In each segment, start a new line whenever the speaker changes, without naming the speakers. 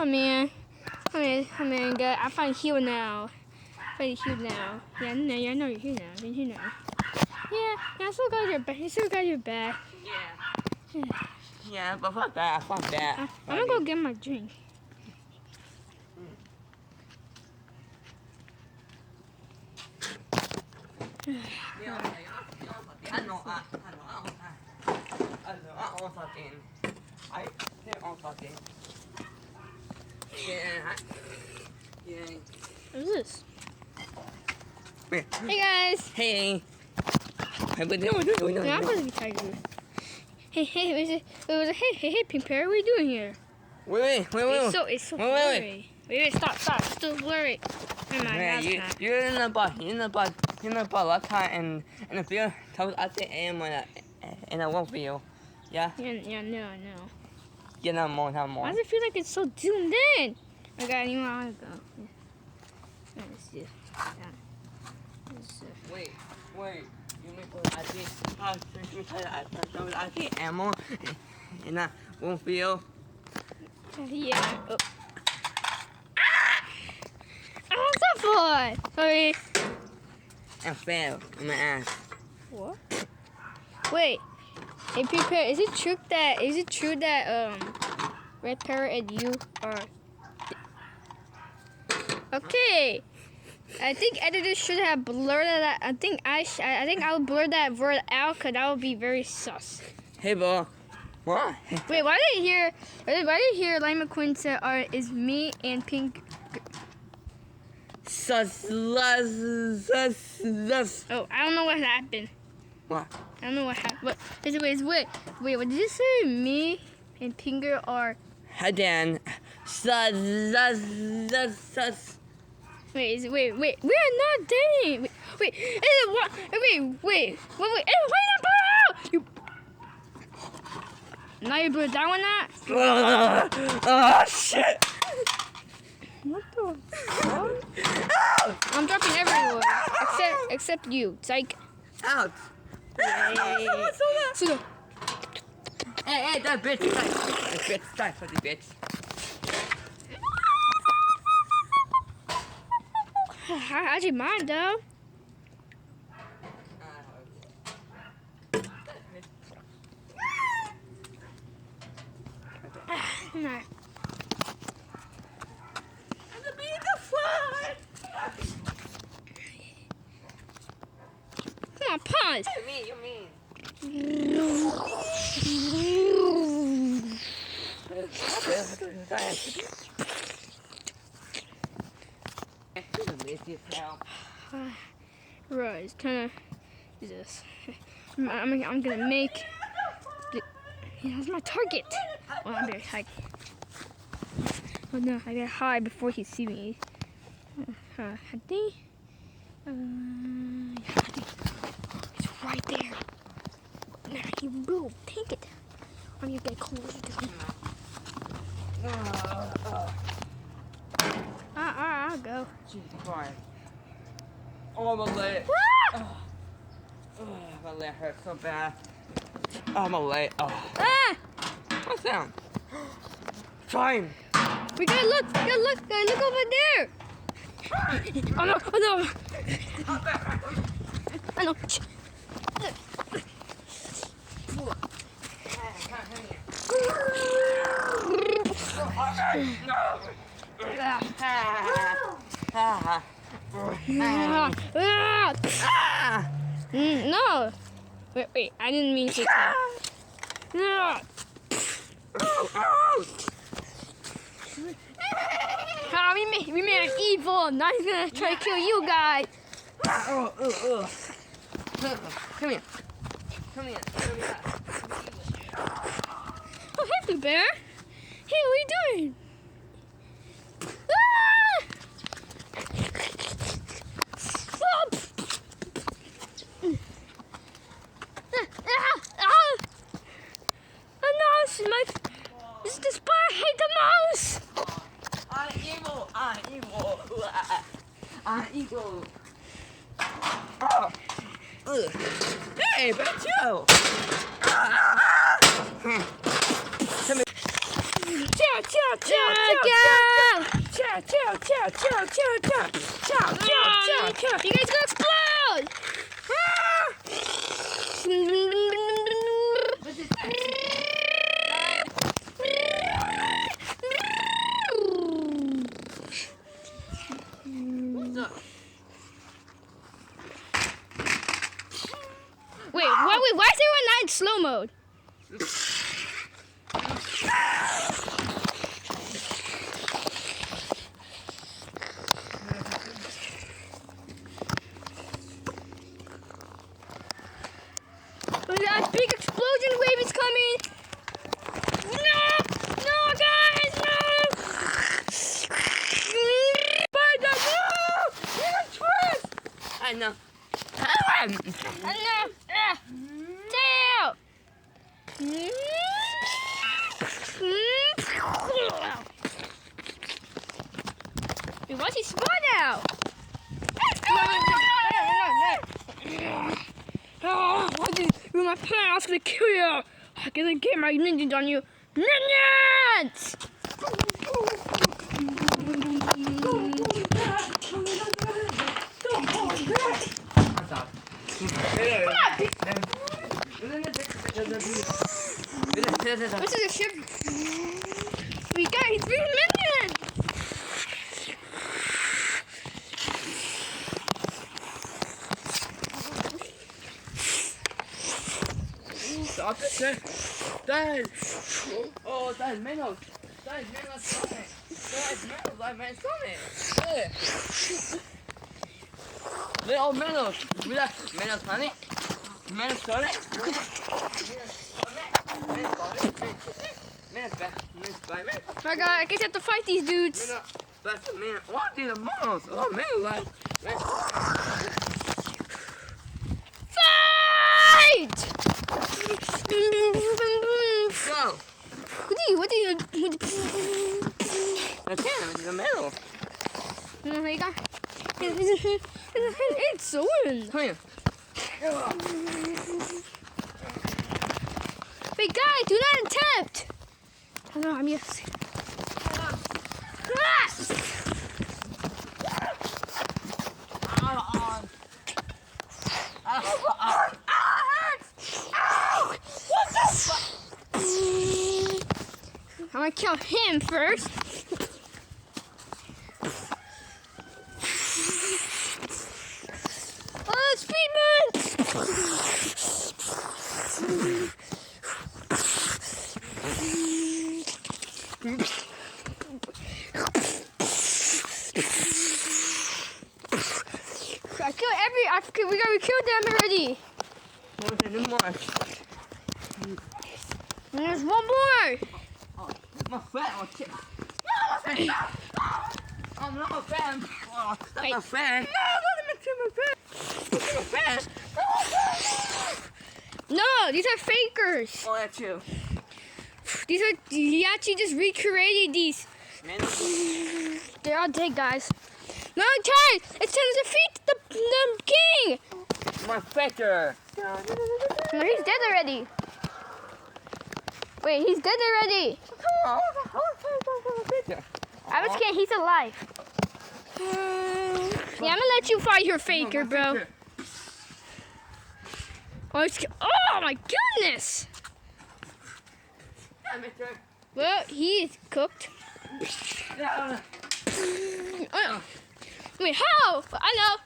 Oh man. Oh man, God. I find heal now. Yeah, I know you're here now. You're here now. Yeah, I still got your back. You still got your back.
Yeah. Yeah, but fuck that.
I'm gonna go get my drink. What is this?
Hey
guys.
Hey.
I'm supposed to be tired. Hey, hey, Pink Parrot, what are you doing here?
Wait.
It's so blurry. Wait, stop. It's still blurry. Never mind,
You're in the bus last time and the field told us the aim and I won't feel. Yeah?
Yeah, no.
Yeah, not more.
Why does it feel like it's so zoomed in? Okay, you want to go. Yeah. Let's see.
Wait. You mean I see ammo and I won't feel.
Yeah. Oh. What's that for? Sorry.
I fell in my ass.
What? Wait. Hey, prepare. Is it true that Red Parrot and you are? Okay. I think editors should have blurred that. I think I'll blur that word out because that would be very sus.
Hey, bro. What?
Wait, why did you hear Lima Quinn say is me and Pink?
Sus.
Oh, I don't know what happened.
What?
I don't know what happened. Wait, what did you say? Me and Pinger are...
Again. Sus.
Wait, we're not dating. Wait, is it what? Wait, not blur out! You... Now you blurred that one out?
Oh, shit.
What the fuck? I'm dropping everywhere. Except you. Psych.
Out.
So,
Hey, that bitch. Die for the bitch.
how'd you mind, though? No. Come on, pause.
You mean.
Right, it's kind of Jesus. I'm gonna make. Yeah, that's my target. Well, I'm gonna hide. Oh no, I gotta hide before he sees me. I think. It's right there. Nah, he moved. Take it. I'm gonna get closer to him. I'll go.
Jesus Christ. Oh, my leg. My leg hurts so bad. Oh, my leg. Oh.
Ah!
What's that? Time.
We gotta look over there. Oh no! I know. No. Wait. I didn't mean to. We made an evil. Now he's gonna try to kill you guys.
Come here.
Oh, hey, Blue Bear. Hey, what are you doing? This is the spot I hate the most.
I'm evil. Hey, but you.
Yeah, You guys gonna explode! Wait, why is everyone not in slow mode? That big explosion wave is coming! No! No, guys! No! Spider, no! You're a twist!
I know.
No! Tail! Wait, why's he spawn out? Oh, what did you my plan? I was gonna kill you. I'm gonna get my minions on you. Minions! This is a ship. We got his big minions.
Stop it, Dad. Oh, Dad, Menos. Dad, Menos Sonic. Dad, Menos, like man Sonic. Little Menos. Menos Sonic. Menos Sonic.
My God, I guess I have to fight these dudes.
What did the Menos? Oh, Menos, like.
Fight!
Go.
What do you?
That's him. It's the Menos.
Here you go. It's Zoran.
Come here.
Wait, guys, do not attempt. Oh no, I'm yes. I'm gonna kill him first. Oh, Speedman! We killed them already.
There's more.
There's one more.
My friend. I'm not a fan. Oh, that's a fan. No, don't mention my fan.
No, these are fakers.
Oh, that's you.
These are, he actually just recreated these. They're all dead, guys. No, guys, it's time to defeat the king.
My faker.
No, he's dead already. Wait, he's dead already. I was kidding, he's alive. Yeah, I'm gonna let you fight your faker, bro. Oh, oh my goodness! Well, he is cooked. Wait, how? I know.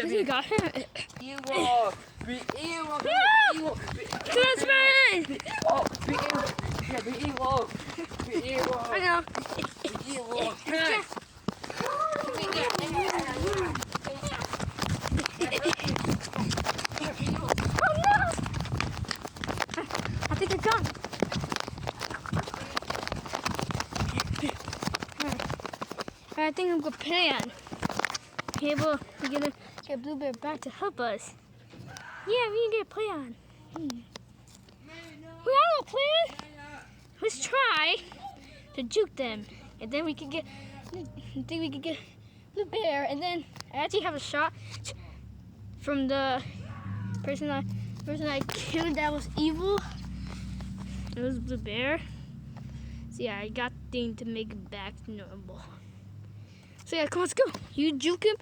You got him.
Evil! Be evil! Be evil!
That's man!
Be evil! Yeah, be evil! Be evil!
I know.
Be evil!
Oh no! I think it's done. I think I'm gonna plan. Be able to get a blue bear back to help us. Yeah, we can get a plan. We have a plan. Let's try to juke them, and then we can get. Blue bear, and then I actually have a shot from the person I killed that was evil. It was blue bear. So yeah, I got the thing to make it back to normal. So yeah, come on, let's go. You juke him.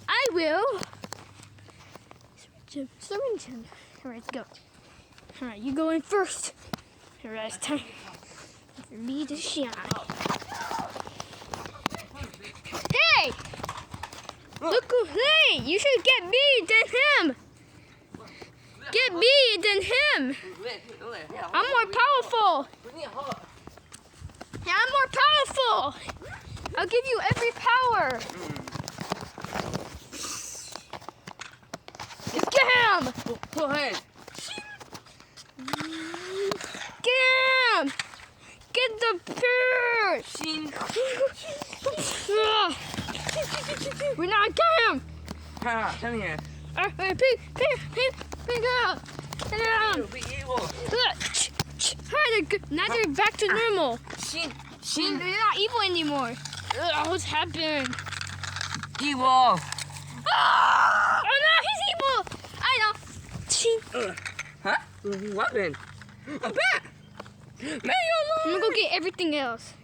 I will. Syringe him. All right, let's go. All right, you go in first. All right, it's time for me to shine. Hey! Look who, hey! You should get me than him! Get me than him! I'm more powerful! Yeah, I'm more powerful! I'll give you every power! Get him!
Go ahead.
Get him! Get the bird! We're not get him!
Come here.
Pick up!
Be evil.
Now they're back to normal. They're not evil anymore. What's happened?
Evil.
Oh no, he's evil! I know.
Huh? What happened? A bat!
I'm gonna go get everything else.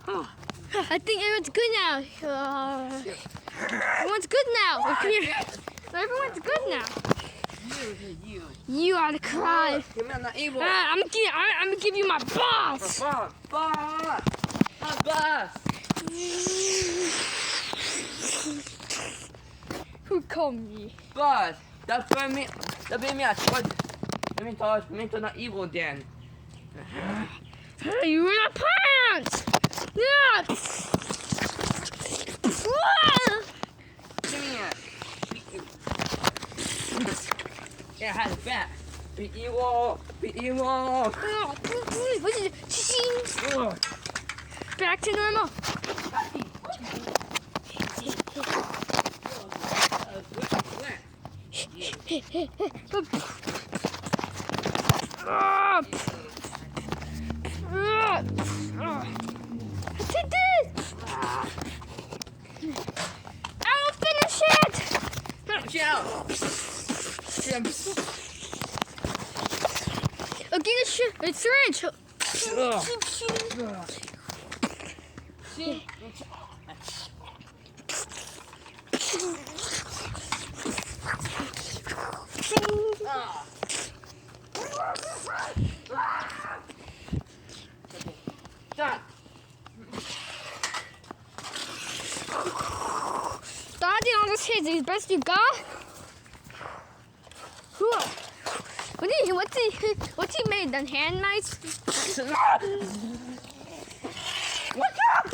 Oh.
I think everyone's good now. Everyone's good now. Come here. Everyone's good now. You ought to cry.
You're not evil.
I'm gonna give you my boss.
Boss. Boss.
Who called me?
Boss. That made me a choice. Let me turn not evil then.
Hey, you in a pants! Yeah!
Come here. Yeah, I had a bat. Be evil. Be evil.
What is it? Back to normal. Take this! I'll finish it!
Watch out!
I'll get a syringe.
Done.
Dodging all this hits is best you got. What's he made? The hand mice?
Watch out!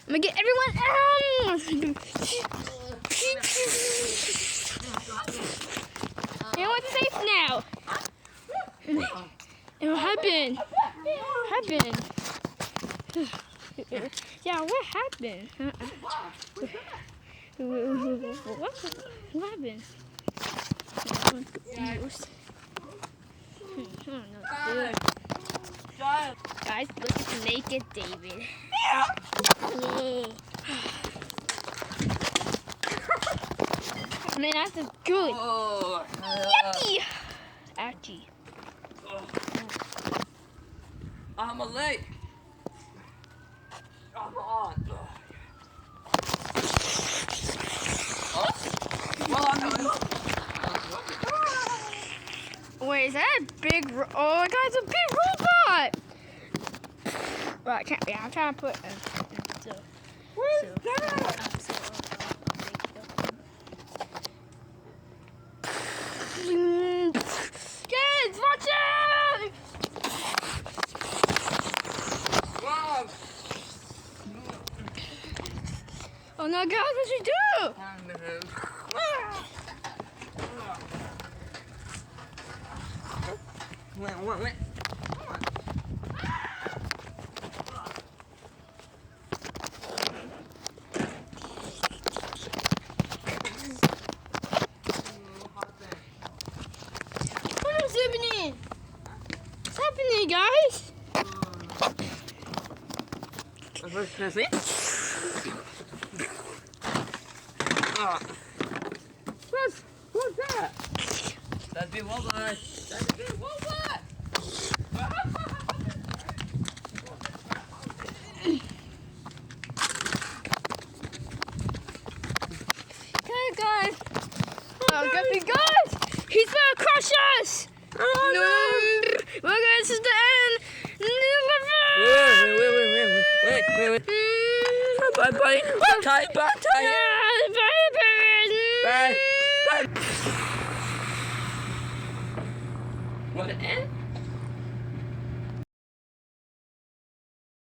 I'm gonna get everyone out. Everyone's safe now. What happened? Yeah, what happened? What happened? Guys, look at the naked David. Man, that's good.
Oh,
Yucky! Ouchie.
I'm late. I'm on.
Wait, is that a big? Oh my God, it's a big robot! Well, I can't. Yeah, I'm trying to put. Kids, watch out!
Mom.
Oh no, guys, what should we do?
Wait.
What's happening? What's happening, guys?
Can I see? What's that? That's a big wobble. That's a big wobble.
Okay, guys. Oh, guys. He's gonna crush us.
Oh, no.
Well, guys, this is the end.
Wait. Bye, buddy. Bye.
Bye.
What?